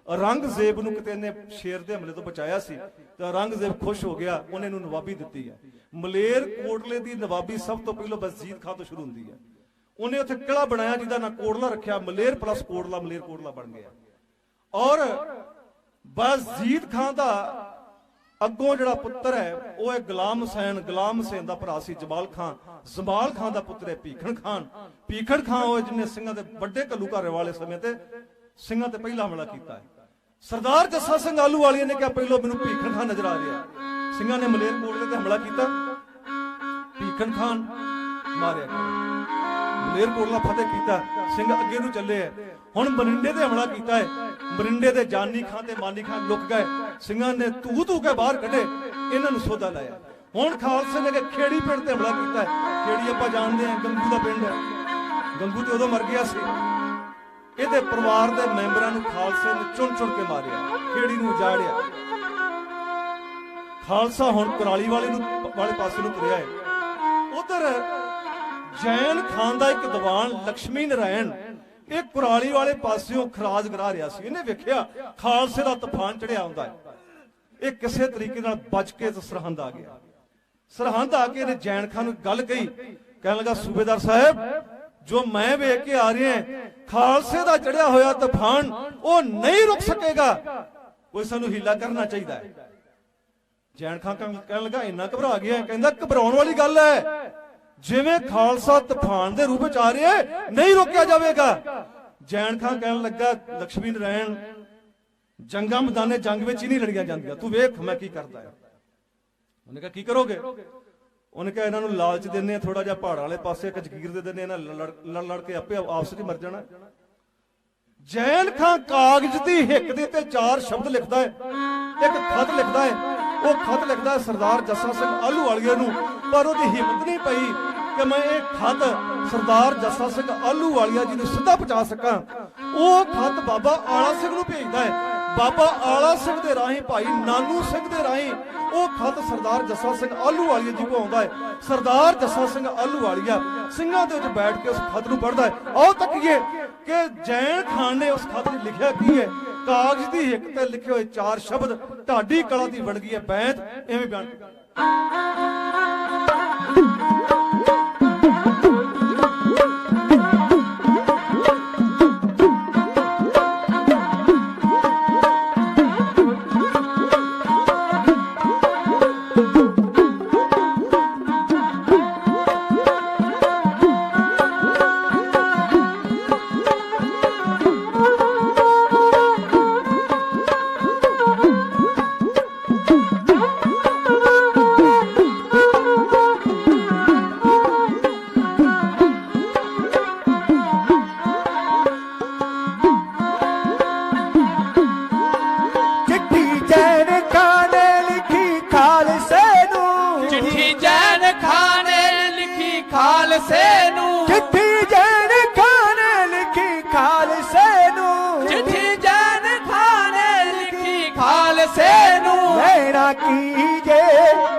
ਔਰੰਗਜ਼ੇਬ ਨੂੰ ਕਿਤੇ ਨੇ ਸ਼ੇਰ ਦੇ ਹਮਲੇ ਤੋਂ ਬਚਾਇਆ ਸੀ ਤੇ ਔਰੰਗਜ਼ੇਬ ਖੁਸ਼ ਹੋ ਗਿਆ, ਉਹਨੇ ਨੂੰ ਨਵਾਬੀ ਦਿੱਤੀ ਹੈ। ਮਲੇਰ ਕੋਟਲੇ ਦੀ ਨਵਾਬੀ ਸਭ ਤੋਂ ਪਹਿਲਾਂ ਬਾਜ਼ੀਦ ਖਾਨ ਤੋਂ ਸ਼ੁਰੂ ਹੁੰਦੀ ਹੈ। ਉਹਨੇ ਉੱਥੇ ਕਿਲਾ ਬਣਾਇਆ ਜਿਹਦਾ ਨਾਂ ਕੋਟਲਾ ਰੱਖਿਆ, ਮਲੇਰ ਪਲੱਸ ਕੋਟਲਾ, ਮਲੇਰ ਕੋਟਲਾ ਬਣ ਗਿਆ। ਔਰ ਬਾਜ਼ੀਦ ਖਾਨ ਦਾ ਅੱਗੋਂ ਜਿਹੜਾ ਪੁੱਤਰ ਹੈ ਉਹ ਹੈ ਗੁਲਾਮ ਹੁਸੈਨ ਦਾ ਭਰਾ ਸੀ ਜਮਾਲ ਖਾਨ ਦਾ ਪੁੱਤਰ ਹੈ ਭੀਖਣ ਖਾਨ ਉਹ ਜਿਹਨੇ ਸਿੰਘਾਂ ਦੇ ਵੱਡੇ ਘੱਲੂਘਾਰੇ ਵਾਲੇ ਸਮੇਂ ਤੇ ਸਿੰਘਾਂ ਤੇ ਪਹਿਲਾ ਹਮਲਾ ਕੀਤਾ ਹੈ। ਸਰਦਾਰ ਜੱਸਾ ਸਿੰਘ ਆਹਲੂਵਾਲੀਆ ਨੇ ਕਿਹਾ ਪਹਿਲਾਂ ਮੈਨੂੰ ਭੀਖਣ ਖਾਨ ਨਜ਼ਰ ਆ ਰਿਹਾ। ਸਿੰਘਾਂ ਨੇ ਮਲੇਰ ਕੋਟਲੇ ਤੇ ਹਮਲਾ ਕੀਤਾ, ਭੀਖਣ ਖਾਨ ਮਾਰਿਆ ਗਿਆ, ਮਲੇਰ ਕੋਟਲਾ ਫਤਿਹ ਕੀਤਾ, ਸਿੰਘ ਅੱਗੇ ਨੂੰ ਚੱਲੇ ਹੈ। ਹੁਣ ਮਰਿੰਡੇ ਤੇ ਹਮਲਾ ਕੀਤਾ ਹੈ, ਮਰਿੰਡੇ ਦੇ ਜਾਨੀ ਖਾਨ ਤੇ ਮਾਨੀ ਖਾਨ ਲੁਕ ਗਏ, ਸਿੰਘਾਂ ਨੇ ਧੂ ਕੇ ਬਾਹਰ ਕੱਢੇ, ਇਹਨਾਂ ਨੂੰ ਸੋਧਾ ਲਾਇਆ। ਹੁਣ ਖਾਲਸੇ ਨੇ ਖੇੜੀ ਪਿੰਡ ਤੇ ਹਮਲਾ ਕੀਤਾ ਹੈ। ਖੇੜੀ ਆਪਾਂ ਜਾਣਦੇ ਹਾਂ ਗੰਗੂ ਦਾ ਪਿੰਡ ਹੈ, ਗੰਗੂ ਤੇ ਉਦੋਂ ਮਰ ਗਿਆ ਸੀ। ਇਹਦੇ ਪਰਿਵਾਰ ਦੇ ਮੈਂਬਰਾਂ ਨੂੰ ਖਾਲਸੇ ਨੇ ਚੁਣ ਕੇ ਮਾਰਿਆ, ਖੇੜੀ ਨੂੰ ਉਜਾੜਿਆ। ਖਾਲਸਾ ਹੁਣ ਕੁਰਾਲੀ ਵਾਲੇ ਪਾਸੇ ਨੂੰ ਤੁਰਿਆ ਹੈ। ਉਧਰ ਜੈਨ ਖਾਨ ਦਾ ਇੱਕ ਦੀਵਾਨ ਲక్ష్ਮੀ ਨਾਰਾਇਣ ਇਹ ਕੁਰਾਲੀ ਵਾਲੇ ਪਾਸਿਓਂ ਖਰਾਜ ਕਰਾ ਰਿਹਾ ਸੀ। ਇਹਨੇ ਵੇਖਿਆ ਖਾਲਸੇ ਦਾ ਤੂਫਾਨ ਚੜਿਆ ਹੁੰਦਾ ਹੈ। ਇਹ ਕਿਸੇ ਤਰੀਕੇ ਨਾਲ ਬਚ ਕੇ ਸਰਹੰਦ ਆ ਗਿਆ। ਸਰਹੰਦ ਆ ਕੇ ਇਹਨੇ ਜੈਨ ਖਾਨ ਨੂੰ ਗੱਲ ਕਹੀ, ਕਹਿਣ ਲੱਗਾ ਸੂਬੇਦਾਰ ਸਾਹਿਬ, ਜੋ ਮੈਂ ਵੇਖ ਕੇ ਆ ਰਿਹਾ ਖਾਲਸੇ ਦਾ ਚੜਿਆ ਹੋਇਆ ਤੂਫਾਨ ਉਹ ਨਹੀਂ ਰੁਕ ਸਕੇਗਾ, ਕੋਈ ਸਾਨੂੰ ਹੀਲਾ ਕਰਨਾ ਚਾਹੀਦਾ ਹੈ। ਜੈਨ ਖਾਨ ਕਹਿਣ ਲੱਗਾ ਇੰਨਾ ਘਬਰਾ ਗਿਆ, ਕਹਿੰਦਾ ਘਬਰਾਉਣ ਵਾਲੀ ਗੱਲ ਹੈ, ਜਿਵੇਂ ਖਾਲਸਾ ਤੂਫਾਨ ਦੇ ਰੂਪ ਵਿੱਚ ਆ ਰਿਹਾ ਨਹੀਂ ਰੋਕਿਆ ਜਾਵੇਗਾ। ਜੈਨ ਖਾਨ ਕਹਿਣ ਲੱਗਾ ਲక్ష్ਮੀ ਨਾਰਾਇਣ, ਜੰਗਾਂ ਮੈਦਾਨੇ ਜੰਗ ਵਿੱਚ ਹੀ ਨਹੀਂ ਲੜੀਆਂ ਜਾਂਦੀਆਂ, ਤੂੰ ਵੇਖ ਮੈਂ ਕੀ ਕਰਦਾ ਹੈ। ਉਹਨੇ ਕਿਹਾ ਕੀ ਕਰੋਗੇ? ਉਹਨੇ ਕਿਹਾ ਇਹਨਾਂ ਨੂੰ ਲਾਲਚ ਦਿੰਦੇ ਆ ਥੋੜਾ ਜਿਹਾ ਪਹਾੜਾਂ ਵਾਲੇ ਪਾਸੇ ਇੱਕ ਜਗੀਰ ਦੇ ਦਿੰਦੇ, ਇਹਨਾਂ ਲੜ ਕੇ ਆਪੇ ਆਪਸ ਵਿੱਚ ਮਰ ਜਾਣਾ। ਜੈਨ ਖਾਨ ਕਾਗਜ਼ ਦੀ ਹਿੱਕ ਦੇ ਤੇ 4 ਸ਼ਬਦ ਲਿਖਦਾ ਹੈ, ਇੱਕ ਖਤ ਲਿਖਦਾ ਹੈ। ਉਹ ਖਤ ਲਿਖਦਾ ਹੈ ਸਰਦਾਰ ਜੱਸਾ ਸਿੰਘ ਆਹਲੂਵਾਲੀਆ ਨੂੰ, ਪਰ ਉਹਦੀ ਹਿੰਮਤ ਨਹੀਂ ਪਈ ਕਿ ਮੈਂ ਇਹ ਖਤ ਸਰਦਾਰ ਜੱਸਾ ਸਿੰਘ ਆਹਲੂਵਾਲੀਆ ਜੀ ਨੂੰ ਸਿੱਧਾ ਪਹੁੰਚਾ ਸਕਾਂ। ਉਹ ਖਤ ਬਾਬਾ ਆਲਾ ਸਿੰਘ ਨੂੰ ਭੇਜਦਾ ਹੈ। ਬਾਬਾ ਆਲਾ ਸਿੰਘ ਦੇ ਰਾਹੀਂ ਭਾਈ ਨਾਨੂ ਸਿੰਘ ਦੇ ਰਾਹੀਂ ਉਹ ਖਤ ਸਰਦਾਰ ਜੱਸਾ ਸਿੰਘ ਆਹਲੂਵਾਲੀਆ ਜੀ ਕੋਲ ਆਉਂਦਾ ਹੈ। ਸਰਦਾਰ ਜੱਸਾ ਸਿੰਘ ਆਹਲੂਵਾਲੀਆ ਸਿੰਘਾਂ ਦੇ ਵਿੱਚ ਬੈਠ ਕੇ ਉਸ ਖਤ ਨੂੰ ਪੜ੍ਹਦਾ ਹੈ। ਆਓ ਤੱਕੀਏ ਕਿ ਜੈਨ ਖਾਨ ਨੇ ਉਸ ਖਤ ਵਿੱਚ ਲਿਖਿਆ ਕੀ ਹੈ। ਕਾਗਜ਼ ਦੀ ਹਿੱਕ ਤੇ ਲਿਖੇ ਹੋਏ 4 ਸ਼ਬਦ, ਢਾਡੀ ਕਲਾ ਦੀ ਬਣ ਗਈ ਹੈ ਬੈਂਤ, ਐਵੇਂ ਬਿਆਨ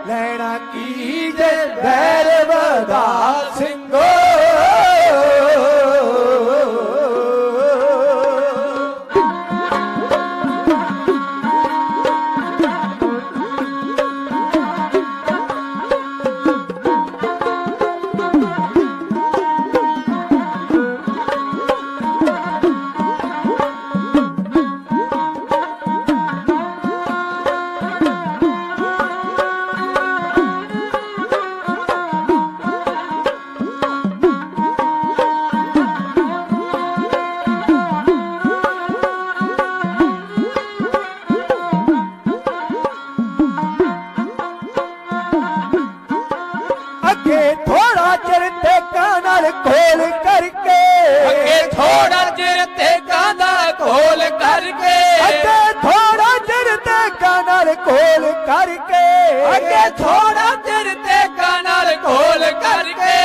ਲੈਣਾ ਕੀਜੇ ਭੈਰਵ ਦਾ ਸਿੰਘੋ। करके अगे थोड़ा चिर ते कनल कोल करके अगे थोड़ा चिर ते कनल खोल करके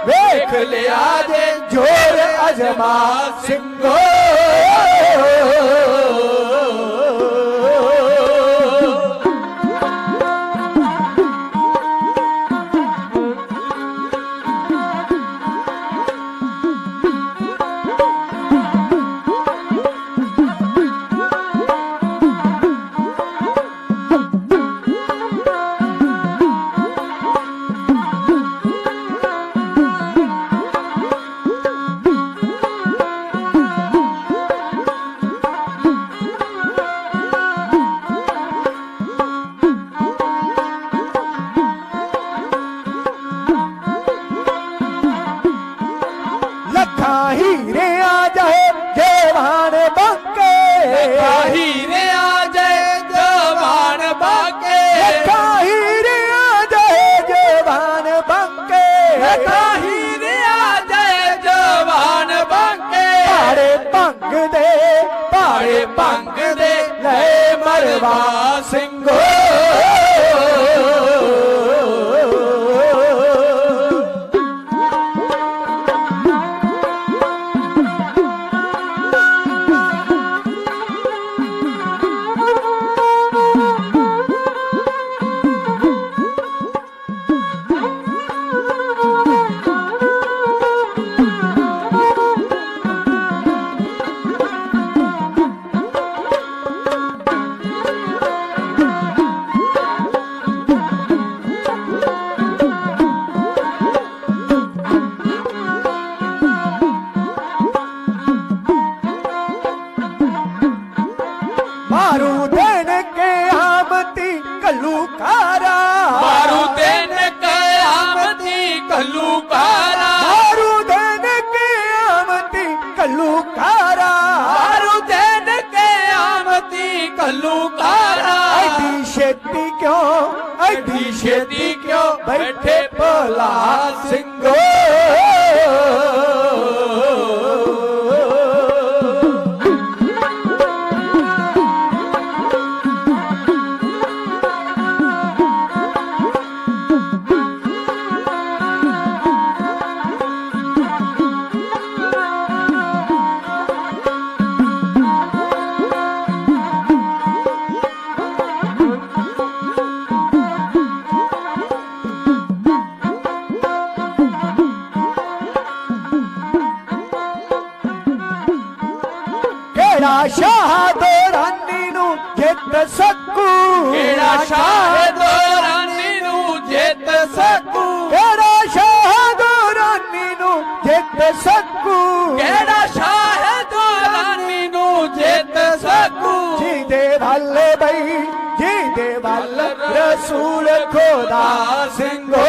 देख ले आजे जोर अजमा सिंगो हीरे आ जाए जवान बाके हीरे आ जाए जवान बाके हीरे आ जाए जवान बाके हीरे आ जाए जवान बाके पाड़े भंग दे ले मरवा सिंगो मारू देन के आमती कल्लूकारा मारू देन कयामती कल्लूकारा मारू देन के आमती कल्लूकारा मारू देन कयामती कल्लूकारा ऐडी छेती क्यों बैठे भला सिंगो केड़ा शाह दोरानी नू जित सकू केड़ा शाह दोरानी नू जित सकू केड़ा शाह दोरानी नू जित सकू केड़ा शाह दोरानी नू जित सकू जी दे वल रसूल खुदा सिंगो